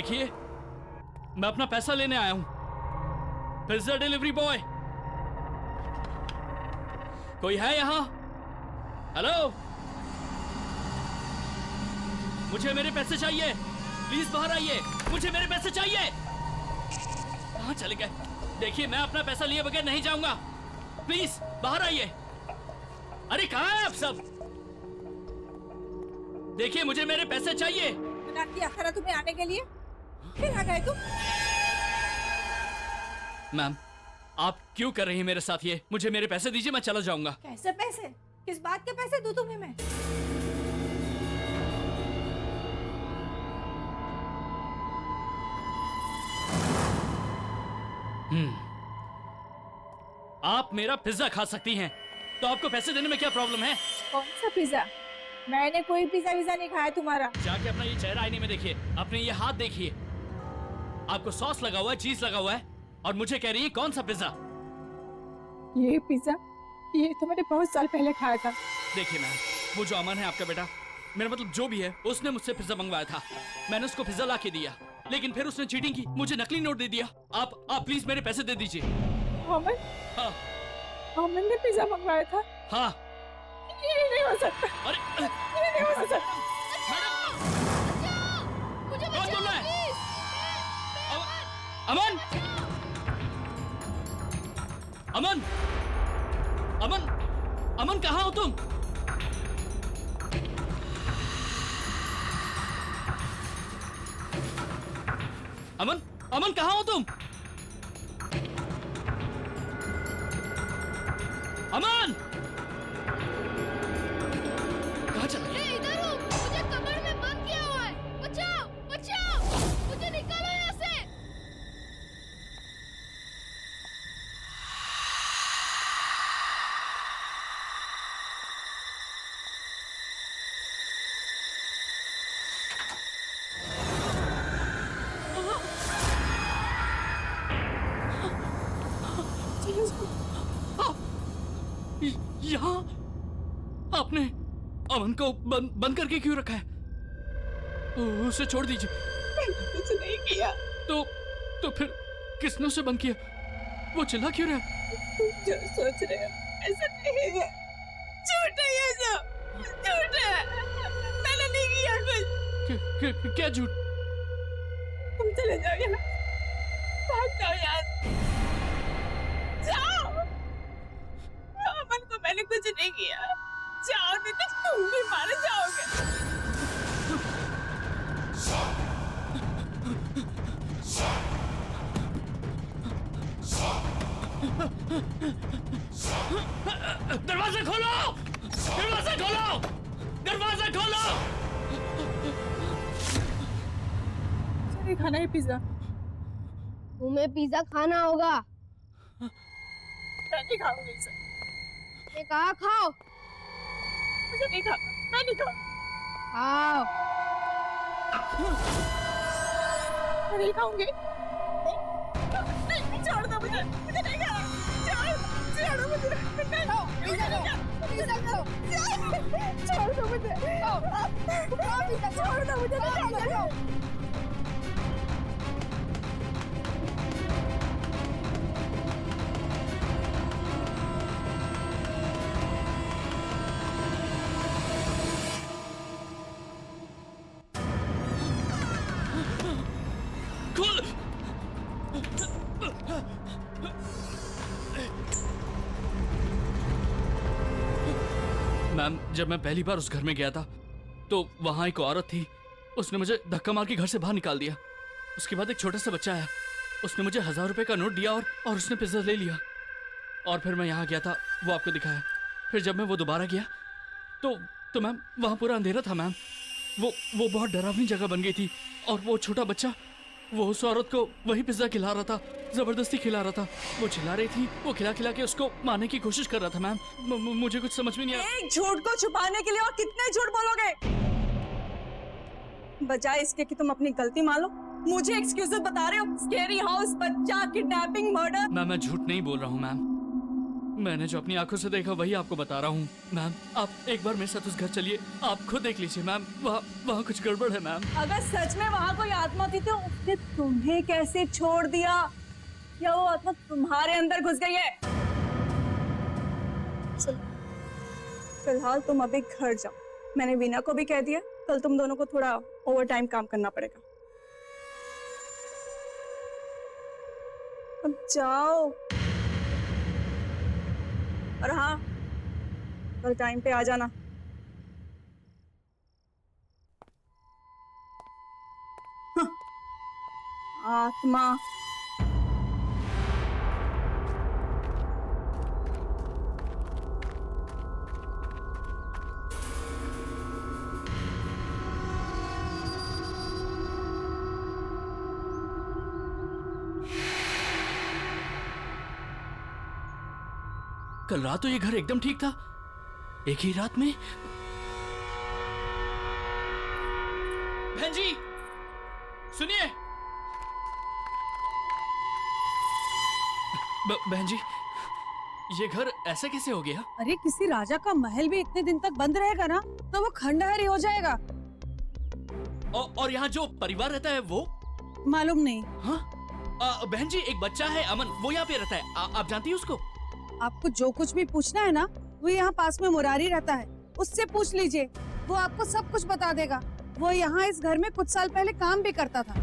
देखिए, मैं अपना पैसा लेने आया हूं। पिज्जा डिलीवरी बॉय, कोई है यहां? हेलो, मुझे मेरे पैसे चाहिए। प्लीज बाहर आइए, मुझे मेरे पैसे चाहिए। कहां चले गए? देखिए, मैं अपना पैसा लिए बगैर नहीं जाऊंगा। प्लीज बाहर आइए। अरे कहां है आप सब? देखिए, मुझे मेरे पैसे चाहिए। मना किया था तुम्हें आने के लिए, फिर आ गए तुम। मैम, आप क्यों कर रही हैं मेरे साथ ये? मुझे मेरे पैसे दीजिए, मैं चला जाऊंगा। कैसे पैसे? किस बात के पैसे दूं तुम्हें मैं? आप मेरा पिज्जा खा सकती हैं, तो आपको पैसे देने में क्या प्रॉब्लम है? कौन सा पिज्जा? मैंने कोई पिज्जा विज़ा नहीं खाया तुम्हारा। जाके अपना ये चेहरा आईने में देखिए, अपने ये हाथ देखिए। आपको सॉस लगा हुआ है, चीज लगा हुआ है, और मुझे कह रही है कौन सा पिज्जा? ये पिज्जा, ये तो मैंने बहुत साल पहले खाया था। देखिए मैम, वो जो अमन है आपका बेटा, मेरा मतलब जो भी है, उसने मुझसे पिज्जा मंगवाया था। मैंने उसको पिज्जा ला के दिया, लेकिन फिर उसने चीटिंग की, मुझे नकली नोट दे दिया। आप प्लीज मेरे पैसे दे दीजिए। अमन? हाँ अमन ने पिज्जा मंगवाया था? हाँ। ये नहीं हो सकता। अरे ये नहीं हो सकता। मुझे कौन बोल रहा है? अमन, अमन, अमन, अमन कहाँ हो तुम? अमन, अमन कहाँ हो तुम? अमन कहाँ चला गया? मैं इधर हूँ, मुझे कमर में बंद किया हुआ है। बचाओ, बचाओ, मुझे निकालो यहाँ से। यहाँ आपने अमन को बंद करके क्यों रखा है? उसे छोड़ दीजिए। कुछ नहीं किया। तो फिर किसने उसे बंद किया? वो चिल्ला क्यों रहा है? तुम जो सोच रहे हो ऐसा नहीं है, झूठ है ये सब, झूठ है। मैंने नहीं किया कुछ। क्या झूठ? तुम चले जाओ यहाँ, भाग जाओ यहाँ से। जाओ। अमन को मैंने कुछ नहीं किया। जाओ, नहीं तो तुम भी मारे जाओगे। दरवाजा खोलो! दरवाजा खोलो! दरवाजा खोलो! मुझे खाना है पिज्जा। तुम्हें पिज्जा खाना होगा। मैं नहीं खाऊंगी इसे। मैं कहा खाओ। मुझे नहीं खाना, मैं नहीं खाऊंगी। खाओ। मैं नहीं खाऊंगी। नहीं, छोड़ दो मुझे नहीं खाना। छोड़ दो मुझे। नहीं खाओ, पिज्जा खाओ, पिज्जा खाओ। छोड़ दो मुझे। छोड़ दो मुझे, नहीं खाना। खोल! मैम, जब मैं पहली बार उस घर में गया था तो वहां एक औरत थी। उसने मुझे धक्का मार के घर से बाहर निकाल दिया। उसके बाद एक छोटा सा बच्चा आया, उसने मुझे 1000 रुपए का नोट दिया और उसने पिज्जा ले लिया। और फिर मैं यहाँ गया था, वो आपको दिखाया। फिर जब मैं वो दोबारा गया तो मैम वहाँ पूरा अंधेरा था। मैम वो बहुत डरावनी जगह बन गई थी, और वो छोटा बच्चा वो उस औरत को वही पिज्जा खिला रहा था, जबरदस्ती खिला रहा था। वो चिल्ला रही थी, वो खिला खिला के उसको मारने की कोशिश कर रहा था। मैम मुझे कुछ समझ में नहीं आया। एक झूठ को छुपाने के लिए और कितने झूठ बोलोगे? बजाय इसके कि तुम अपनी गलती मान लो, मुझे एक्सक्यूजेस बता रहे हो। स्केरी हाउस, बच्चा, किडनैपिंग, मर्डर। मैं झूठ नहीं बोल रहा हूँ मैम। मैंने जो अपनी आंखों से देखा वही आपको बता रहा हूँ मैम। आप एक बार मेरे साथ उस घर चलिए, आप खुद देख लीजिए मैम। वहाँ कुछ गड़बड़ है मैम। अगर सच में वहाँ कोई आत्मा थी तो उसने तुम्हें कैसे छोड़ दिया, या वो आत्मा तुम्हारे अंदर घुस गई है? चलो फिलहाल तुम अभी घर जाओ। मैंने वीना को भी कह दिया, कल तुम दोनों को थोड़ा ओवर टाइम काम करना पड़ेगा। अब जाओ। और हाँ, कल टाइम पे आ जाना। आत्मा। कल रात तो ये घर एकदम ठीक था, एक ही रात में। बहन जी सुनिए। बहन जी, ये घर ऐसा कैसे हो गया? अरे किसी राजा का महल भी इतने दिन तक बंद रहेगा ना तो वो खंडहर ही हो जाएगा। और यहाँ जो परिवार रहता है वो? मालूम नहीं। हाँ बहन जी, एक बच्चा है अमन, वो यहाँ पे रहता है। आप जानती है उसको? आपको जो कुछ भी पूछना है ना, वो यहाँ पास में मुरारी रहता है, उससे पूछ लीजिए, वो आपको सब कुछ बता देगा। वो यहाँ इस घर में कुछ साल पहले काम भी करता था।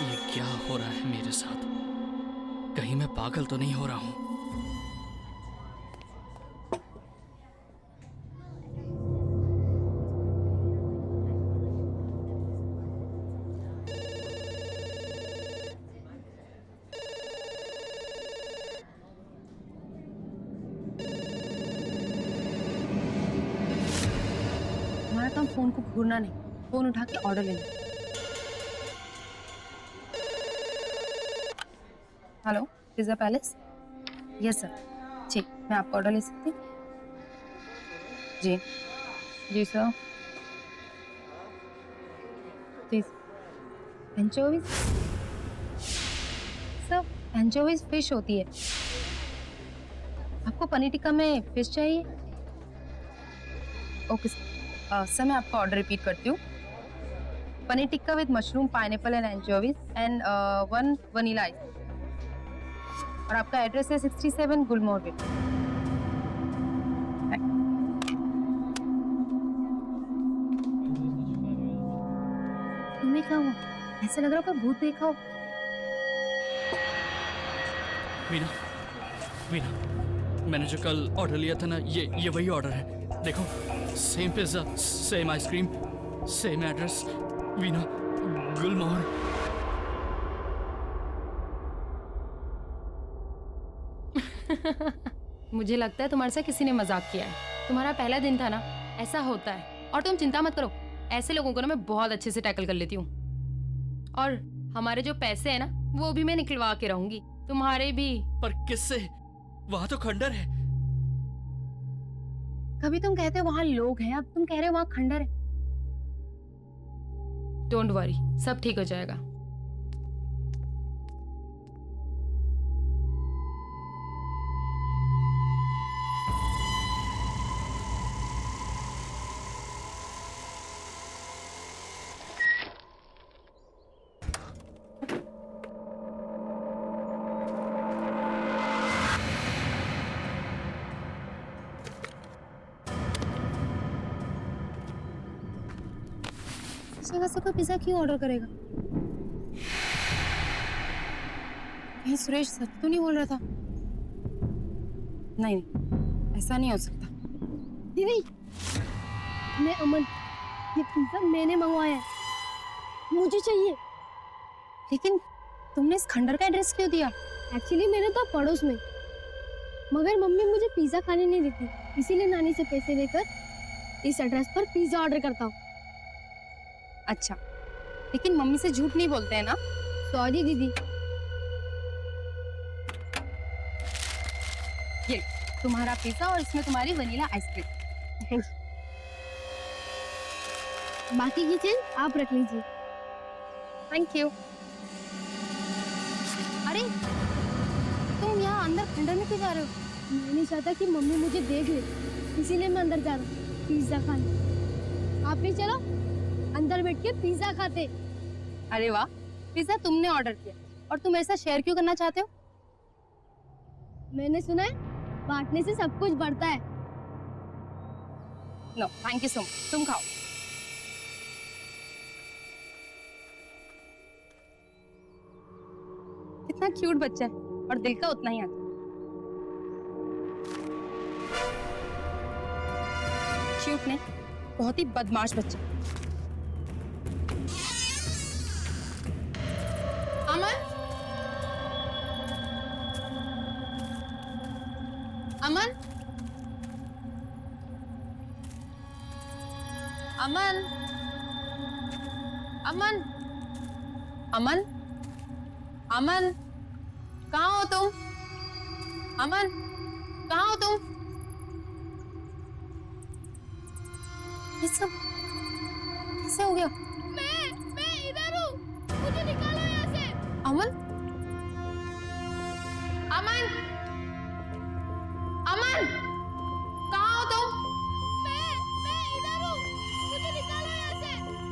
ये क्या हो रहा है मेरे साथ? कहीं मैं पागल तो नहीं हो रहा हूँ? हमारा काम फोन को घूरना नहीं, फोन उठा के ऑर्डर लेना। Hello, pizza palace? Yes sir. जी, मैं आपका ऑर्डर ले सकती हूँ? जी जी सर। जी एंचोवीज सर, एंचोवीज फिश होती है। आपको पनीर टिक्का में फिश चाहिए? Okay sir. सर मैं आपका ऑर्डर रिपीट करती हूँ। Paneer tikka with mushroom, pineapple and anchovies and 1 vanilla ice. और आपका एड्रेस है 67 गुलमोहर गेट। तुम्हें क्या हुआ? ऐसा लग रहा है कोई भूत देखा हो। वीना, वीना, मैंने जो कल ऑर्डर लिया था ना, ये वही ऑर्डर है। देखो, same pizza, same ice cream, same address. Veena, Gulmohar. मुझे लगता है तुम्हारे साथ किसी ने मजाक किया है। तुम्हारा पहला दिन था ना, ऐसा होता है। और तुम चिंता मत करो, ऐसे लोगों को ना मैं बहुत अच्छे से टैकल कर लेती हूँ। और हमारे जो पैसे हैं ना, वो भी मैं निकलवा के रहूंगी, तुम्हारे भी। पर किससे? वहां तो खंडर है। कभी तुम कहते हो वहां लोग हैं, अब तुम कह रहे हो वहां खंडर है। डोंट वरी, सब ठीक हो जाएगा। ऐसा कोई पिज्जा क्यों ऑर्डर करेगा? कहीं सुरेश सच तो नहीं बोल रहा था? नहीं, ऐसा नहीं हो सकता। दीदी, मैं अमन, ये पिज्जा मैंने मंगवाया है, मुझे चाहिए। लेकिन तुमने इस खंडर का एड्रेस क्यों दिया? एक्चुअली मेरे तो पड़ोस में, मगर मम्मी मुझे पिज्जा खाने नहीं देती, इसीलिए नानी से पैसे लेकर इस एड्रेस पर पिज्जा ऑर्डर करता हूँ। अच्छा, लेकिन मम्मी से झूठ नहीं बोलते हैं ना? सॉरी दीदी। ये तुम्हारा पिज्जा और इसमें तुम्हारी वनीला आइसक्रीम। बाकी की चेंज आप रख लीजिए। Thank you. अरे तुम यहाँ अंदर खंडर में क्यों जा रहे हो? मैं नहीं चाहता कि मम्मी मुझे देख ले, इसीलिए मैं अंदर जा रहा हूँ पिज्जा खाने। आप भी चलो, अंदर बैठ के पिज्जा खाते। अरे वाह, पिज्जा तुमने ऑर्डर किया और तुम ऐसा शेयर क्यों करना चाहते हो? मैंने सुना है बांटने से सब कुछ बढ़ता है। No thank you so much, तुम खाओ। कितना क्यूट बच्चा है और दिल का उतना ही आता है। क्यूट ने बहुत ही बदमाश बच्चा। अमन, अमन, अमन, अमन, अमन, अमन, कहाँ हो तुम? अमन, कहाँ हो तुम? ये सब कैसे हो गया? मैं इधर हूँ, मुझे निकालो यहाँ से। अमन, अमन, अमन, कहाँ हो तुम? मैं इधर हूँ, मुझे निकालो यहाँ से।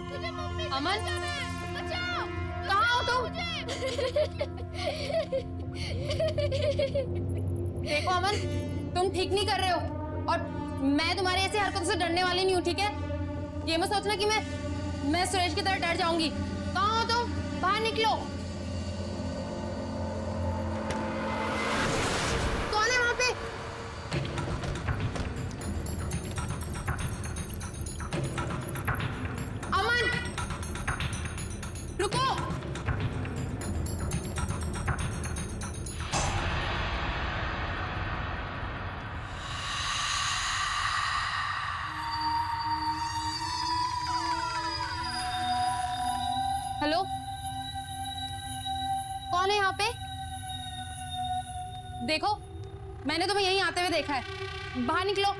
मुझे मम्मी से अमन, बचाना है, बचाओ। कहाँ हो तुम? देखो अमन, तुम ठीक नहीं कर रहे हो और मैं तुम्हारी ऐसी हरकतों से डरने वाली नहीं हूँ, ठीक है? ये मत सोचना कि मैं सुरेश की तरह डर जाऊंगी। कहाँ हो तुम? बाहर निकलो। कौन है वहां पे? अमन, रुको। हेलो, कौन है यहाँ पे? देखो, मैंने तुम्हें यहीं आते हुए देखा है। बाहर निकलो।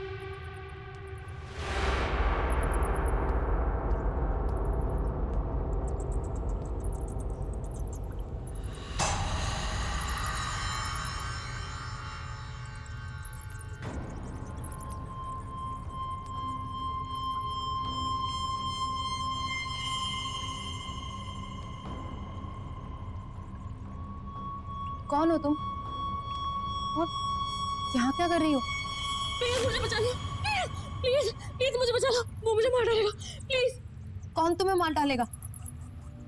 कौन हो तुम? और यहाँ क्या कर रही हो? प्लीज मुझे बचा लो, प्लीज प्लीज मुझे बचा लो, वो मुझे मार डालेगा, प्लीज। कौन तुम्हें मार डालेगा?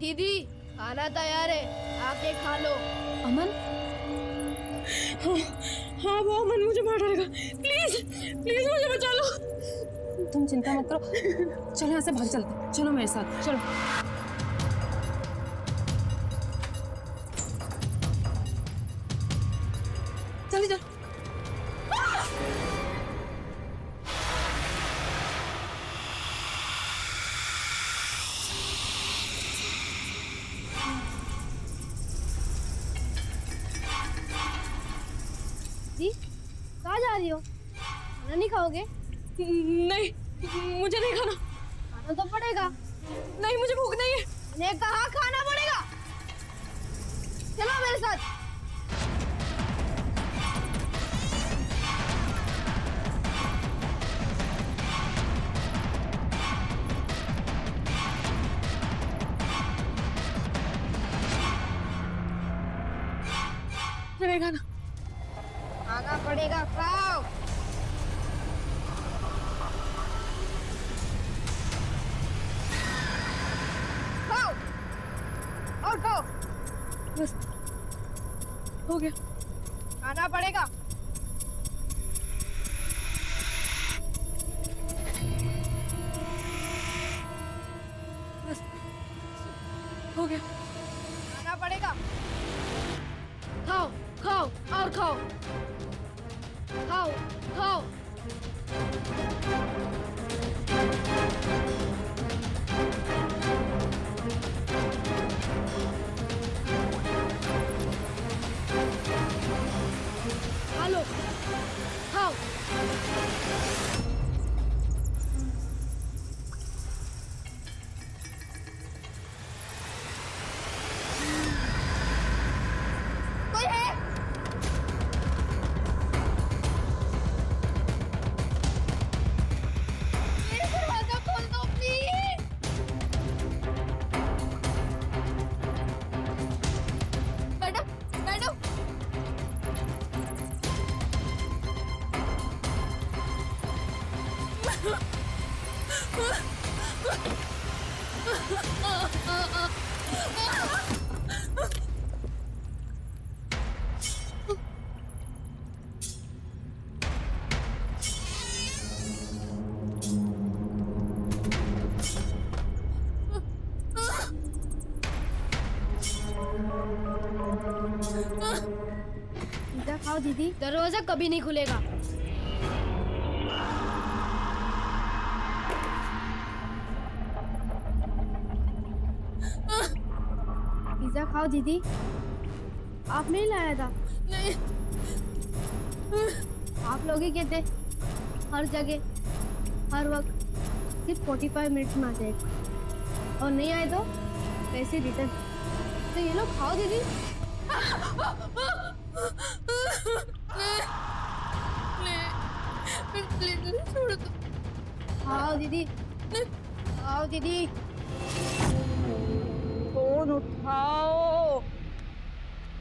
दीदी खाना तैयार है, आके खा लो। अमन, हाँ वो अमन मुझे मार डालेगा, प्लीज प्लीज मुझे बचा लो। तुम चिंता मत करो, चलो यहाँ से भाग चलते। चलो मेरे साथ, चलो। जल्दी चल। दी कहाँ जा रही हो? खाना नहीं खाओगे? नहीं मुझे नहीं खाना, खाना तो पड़ेगा। नहीं मुझे भूख नहीं है। मैंने कहा खाना पड़ेगा, चलो मेरे साथ। नहीं खाना, खाना पड़ेगा, खाओ। खाओ और खाओ, बस हो गया। खाना पड़ेगा। बस हो गया। खाना पड़ेगा, खाओ खाओ और खाओ, खाओ खाओ। पिज्जा खाओ दीदी, दरवाजा कभी नहीं खुलेगा। पिज्जा खाओ दीदी, आप नहीं लाया था? नहीं। आप लोग ही कहते हर जगह हर वक्त सिर्फ 45 मिनट्स में आ जाएगा, और नहीं आए तो पैसे रिटर्न। तो ये लोग खाओ दीदी। प्लीज छोड़ दो। खाओ दीदी, खाओ दीदी। फोन उठाओ।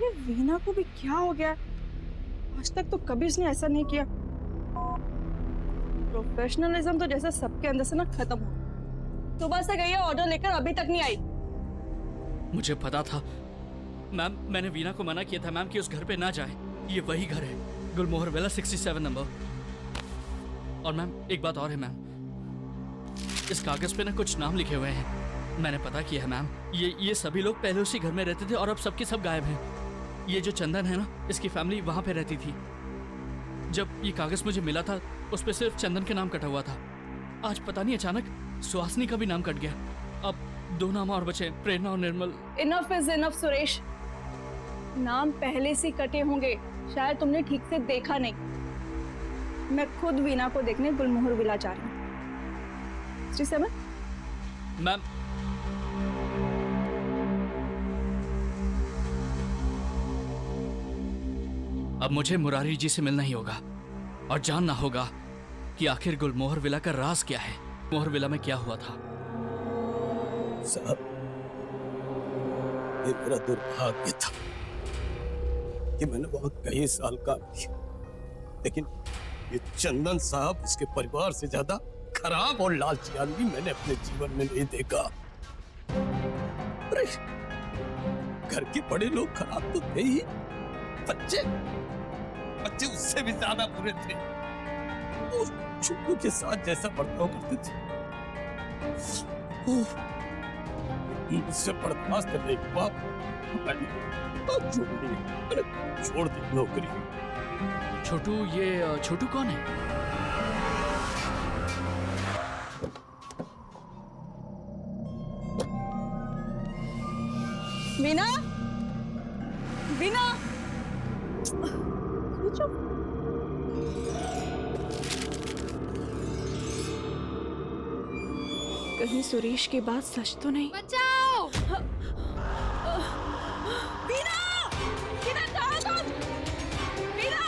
ये वीना को भी क्या हो गया? आज तक तो कभी उसने ऐसा नहीं किया। प्रोफेशनलिज्म तो जैसे सबके अंदर से ना खत्म हो। सुबह से गई है ऑर्डर लेकर, अभी तक नहीं आई। मुझे पता था मैम, मैंने वीना को मना किया था मैम कि उस घर पे ना जाए। ये वही घर है, गुलमोहर विला 67 नंबर। और मैम एक बात और है मैम, इस कागज पे ना कुछ नाम लिखे हुए हैं। मैंने पता किया है मैम, ये सभी लोग पहले उसी घर में रहते थे और अब सबके सब गायब हैं। ये जो चंदन है ना, इसकी फैमिली वहां पे रहती थी। जब ये कागज मुझे मिला था उस पे सिर्फ चंदन के नाम कटा हुआ था। आज पता नहीं अचानक सुहासनी का भी नाम कट गया। अब 2 नाम और बचे, प्रेरणा और Nirmal. Enough is enough Suresh. नाम पहले से कटे होंगे, शायद तुमने ठीक से देखा नहीं। मैं खुद वीना को देखने गुलमोहर विला जा रही हूँ। 67? मैम अब मुझे मुरारी जी से मिलना ही होगा और जानना होगा कि आखिर गुलमोहर विला का राज क्या है। मोहर विला में क्या हुआ था। साहब, ये मेरा दुर्भाग्य था कि मैंने वहां कई साल काम किया, लेकिन ये चंदन साहब, इसके परिवार से ज्यादा खराब और लालची आदमी मैंने अपने जीवन में नहीं देखा। अरे, घर के बड़े लोग खराब तो थे ही, बच्चे उससे भी ज्यादा बुरे थे। वो छोटू के साथ जैसा बर्ताव करते थे, मुझसे बर्दाश्त नहीं हुआ। मैंने छोड़ दी नौकरी। छोटू, ये छोटू कौन है? वीना, वीना, कहीं सुरेश की बात सच तो नहीं? बचाओ! वीना, वीना कहाँ तुम? वीना,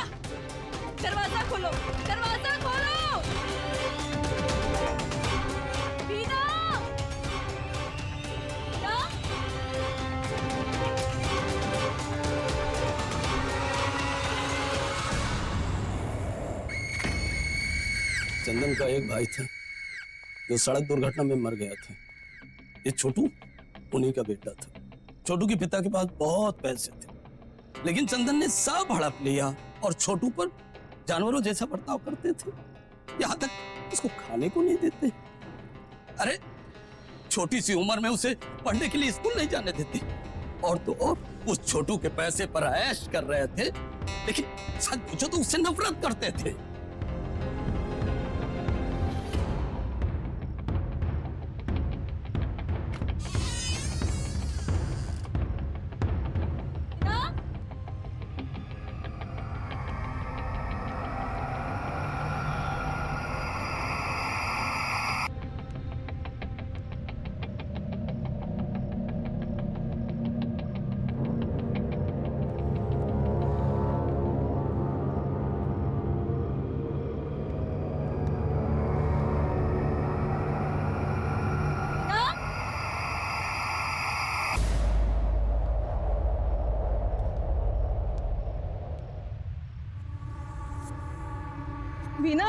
दरवाजा खोलो, दरवाजा खोलो। वीना, वीना, चंदन का एक भाई था जो सड़क दुर्घटना में मर गया था। ये छोटू उन्हीं का बेटा था। छोटू के पिता के पास बहुत पैसे थे, लेकिन चंदन ने सब हड़प लिया और छोटू पर जानवरों जैसा बर्ताव करते थे। यहाँ तक उसको खाने को नहीं देते। अरे, छोटी सी उम्र में उसे पढ़ने के लिए स्कूल नहीं जाने देते। और तो और उस छोटू के पैसे पर ऐश कर रहे थे, लेकिन सच पूछो तो उससे नफरत करते थे। वीना,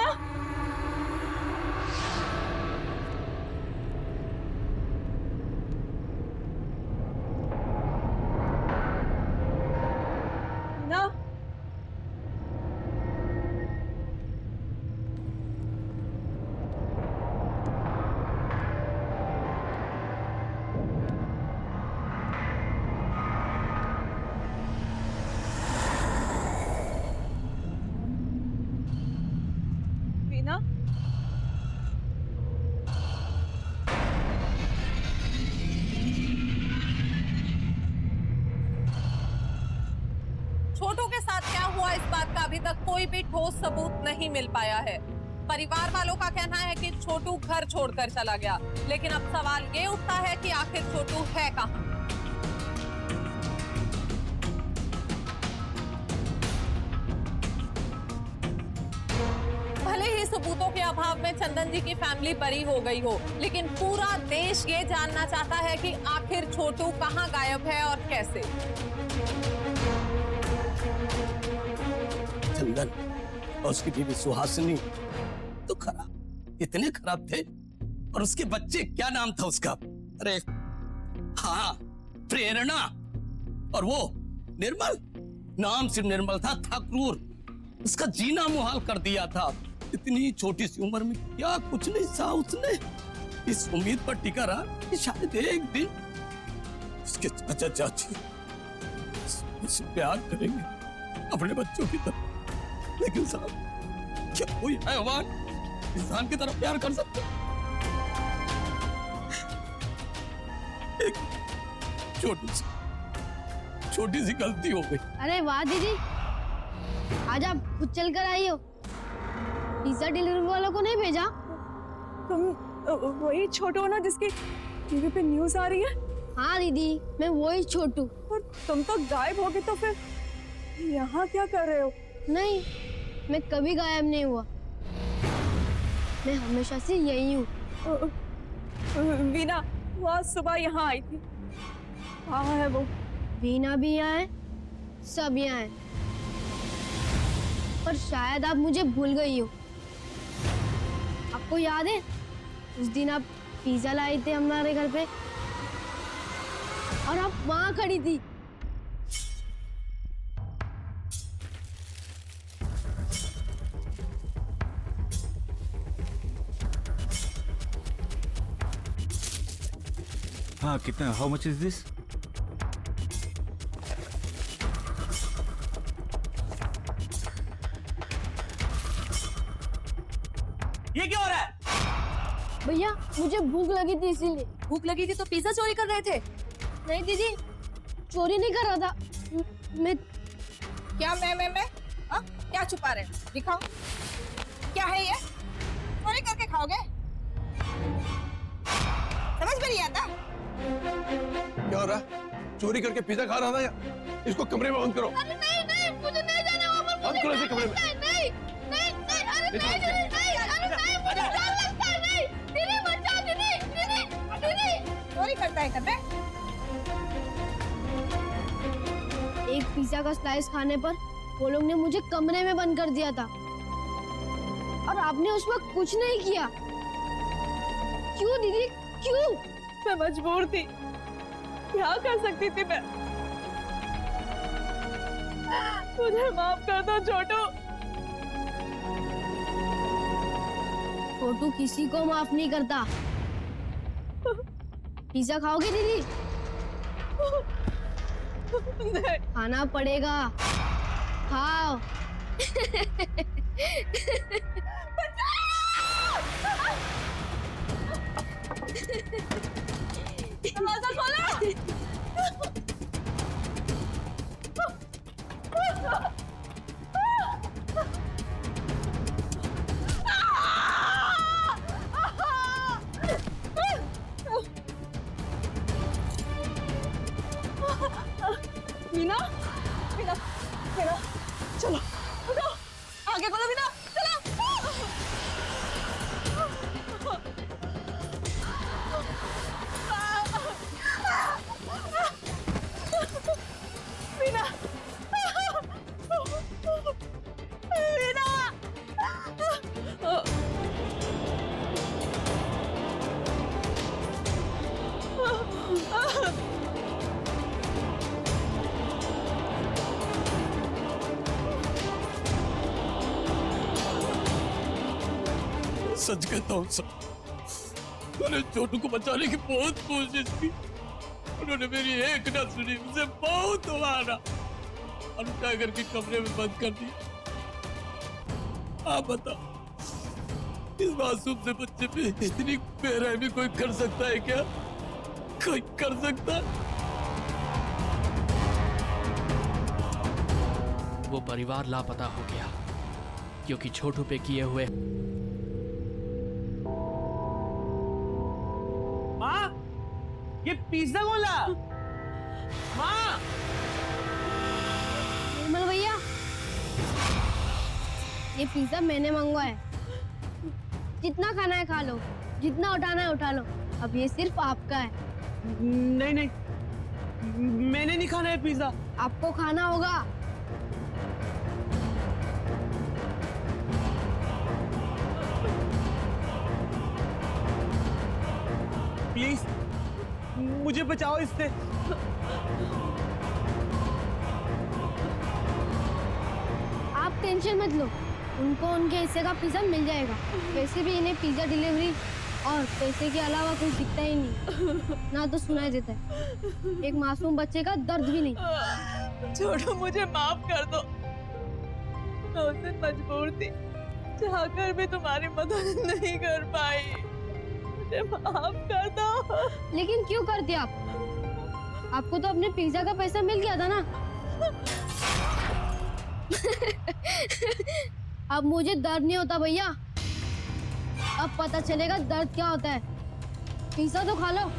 छोटू के साथ क्या हुआ इस बात का अभी तक कोई भी ठोस सबूत नहीं मिल पाया है। परिवार वालों का कहना है कि छोटू घर छोड़कर चला गया, लेकिन अब सवाल ये उठता है कि आखिर छोटू है कहाँ। भले ही सबूतों के अभाव में चंदन जी की फैमिली बरी हो गई हो, लेकिन पूरा देश ये जानना चाहता है कि आखिर छोटू कहाँ गायब है और कैसे। चंदन और उसकी बीवी सुहासिनी तो खराब, इतने खराब थे। और उसके बच्चे, क्या नाम था उसका? अरे हाँ, प्रेरणा। और वो निर्मल, नाम सिर्फ निर्मल था क्रूर। उसका जीना मुहाल कर दिया था। इतनी छोटी सी उम्र में क्या कुछ नहीं सहा उसने। इस उम्मीद पर टिका रहा कि शायद एक दिन उसके चाचा चाची उससे प्यार करेंगे अपने बच्चों की तरह। लेकिन साहब, क्या कोई हैवान इंसान की तरह प्यार कर सकता? एक छोटी सी गलती हो गई। अरे वाह दीदी, आज आप खुद चल कर आई हो। पिज्जा डिलीवरी वालों को नहीं भेजा? तुम वही छोटू हो ना जिसकी टीवी पे न्यूज आ रही है? हाँ दीदी, मैं वही छोटू। और तुम तो गायब हो गए, तो फिर यहाँ क्या कर रहे हो? नहीं, मैं कभी गायब नहीं हुआ। मैं हमेशा से यही हूँ। वीना वो आज सुबह यहाँ आई थी। कहाँ है वो? वीना भी यहाँ है, सब यहाँ है। पर शायद आप मुझे भूल गई हो। आपको याद है उस दिन आप पिज्जा लाए थे हमारे घर पे और आप वहां खड़ी थी? हाँ, कितना? How much is this? ये क्या हो रहा है? भैया मुझे भूख लगी थी इसीलिए। भूख लगी थी तो पिज्जा चोरी कर रहे थे? नहीं दीदी, चोरी नहीं कर रहा था मैं। क्या मैं हाँ? क्या छुपा रहे हैं? दिखाओ, क्या है ये? चोरी करके खाओगे? समझ में नहीं आता? क्या हो रहा है? चोरी करके पिज्जा खा रहा था या? इसको कमरे में बंद करो। अरे नहीं नहीं, मुझे नहीं जाना वहाँ पर। बंद करो इसे कमरे में। नहीं नहीं नहीं नहीं, अरे नहीं नहीं नहीं, अरे नहीं, मुझे डर लगता है। नहीं दीदी, बचाओ दीदी, दीदी दीदी। चोरी करता है करने? एक पिज्जा का स्लाइस खाने पर वो लोग ने मुझे कमरे में बंद कर दिया था और आपने उस वक्त कुछ नहीं किया। क्यों दीदी, क्यों? मैं मजबूर थी, क्या कर सकती थी मैं? मुझे माफ कर दो छोटू। छोटू किसी को माफ नहीं करता। पिज्जा खाओगे दीदी? नहीं। खाना पड़ेगा, खाओ। दरवाजा खोलो। मीना, मीना, मीना, चलो, उठो, आगे बोलो मीना, चलो। मीना, सच कहता हूँ सर, मैंने छोटू को बचाने की बहुत कोशिश की। उन्होंने मेरी एक ना सुनी, मुझे बहुत मारा और टाइगर के कमरे में बंद कर दिया। आप बताओ, इस मासूम से बच्चे पे इतनी बेरहमी कोई कर सकता है क्या? कोई कर सकता है? वो परिवार लापता हो गया क्योंकि छोटू पे किए हुए माँ, ये पिज्जा कौन ला? माँ, निर्मल भैया, ये पिज्जा मैंने मंगवाया है। जितना खाना है खा लो, जितना उठाना है उठा लो। अब ये सिर्फ आपका है। नहीं नहीं, मैंने नहीं खाना है पिज्जा। आपको खाना होगा। प्लीज मुझे बचाओ इससे। आप टेंशन मत लो, उनको उनके हिस्से का पिज्जा मिल जाएगा। वैसे भी इन्हें पिज्जा डिलीवरी और पैसे के अलावा कुछ दिखता ही नहीं, ना तो सुनाई देता है। एक मासूम बच्चे का दर्द भी नहीं। छोटू, मुझे माफ कर दो। मैं उस दिन मजबूर थी, चाहकर भी तुम्हारी मदद नहीं कर पाई। मुझे माफ कर दो। लेकिन क्यों करते आप? आपको तो अपने पिज्जा का पैसा मिल गया था ना। अब मुझे दर्द नहीं होता भैया। अब पता चलेगा दर्द क्या होता है। पिज्जा तो खा लो।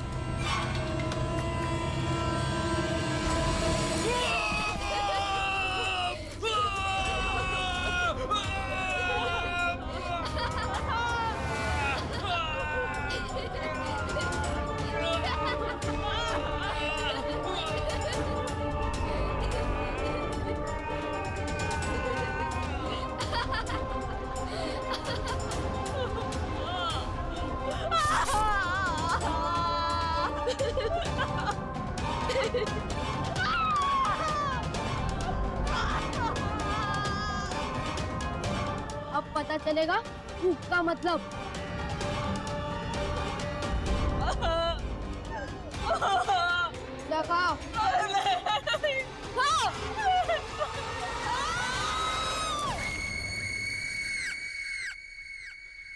अब पता चलेगा भूख का मतलब। खाओ।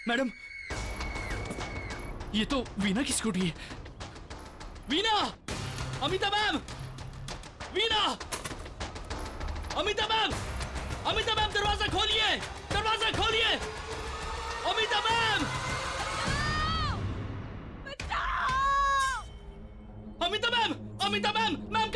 मैडम, ये तो वीना की स्कूटी है। Veena! Amita ma'am! Veena! Amita ma'am! Amita ma'am, दरवाजा खोलिए! दरवाजा खोलिए! Amita ma'am! Amita ma'am! Amita ma'am! Ma'am